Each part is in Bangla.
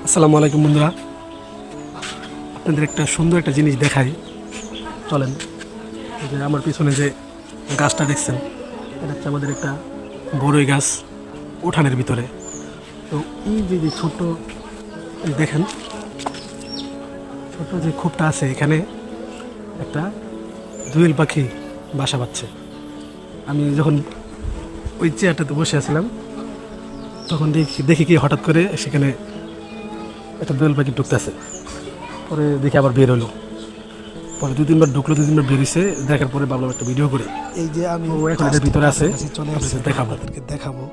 আসসালামু আলাইকুম বন্ধুরা, আপনাদের একটা সুন্দর একটা জিনিস দেখাই। চলেন, এই যে আমার পিছনে যে গাছটা দেখছেন, এটা হচ্ছে আমাদের একটা বড়ই গাছ, উঠানের ভিতরে। তো এই যে যে ছোট্ট, দেখেন ছোট্ট যে খোপটা আছে, এখানে একটা দোয়েল পাখি বাসা বাঁধছে। আমি যখন ওই চেয়ারটাতে বসে আছিলাম, তখন দেখি দেখি কি হঠাৎ করে সেখানে একটা দোয়েল পাখি ঢুকতেছে। পরে দেখি আবার বের হলো। পরে দুই তিনবার ঢুকলো, দুই তিনবার বেরিয়েছে। দেখার পরে ভাবলাম একটা ভিডিও করে। এই যে আমি ও এখন এটার ভিতরে আছে, কাছাকাছি চলে আসছি, দেখাবো। আপনাদেরকে দেখাবো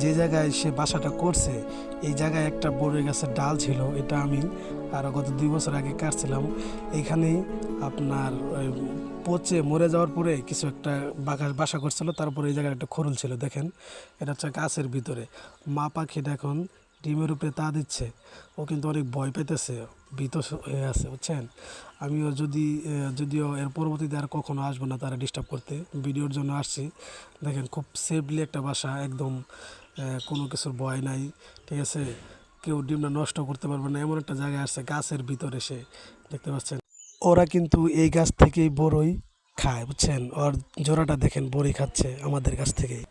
যে জায়গায় সে বাসাটা করছে। এই জায়গায় একটা বড় গাছের ডাল ছিল, এটা আমি আরও গত 2 বছর আগে কাটছিলাম। এইখানেই আপনার ওই পচে মরে যাওয়ার পরে কিছু একটা বাসা করছিল। তারপরে এই জায়গায় একটা খোরল ছিল, দেখেন এটা হচ্ছে গাছের ভিতরে। মা পাখিটা এখন ডিমের উপরে তা দিচ্ছে। ও কিন্তু অনেক ভয় পেতেছে, ভীত হয়ে আছে, বুঝছেন। আমিও যদিও এর পরবর্তীতে আর কখনো আসবো না তারা ডিস্টার্ব করতে, ভিডিওর জন্য আসছি। দেখেন খুব সেফলি একটা বাসা, একদম কোনো কিছুর ভয় নাই, ঠিক আছে। কেউ ডিমটা নষ্ট করতে পারবে না, এমন একটা জায়গায় আসছে গাছের ভিতরে। সে দেখতে পাচ্ছেন, ওরা কিন্তু এই গাছ থেকেই বড়ই খায়, বুঝছেন। ওর জোড়াটা দেখেন, বড়ই খাচ্ছে আমাদের গাছ থেকেই।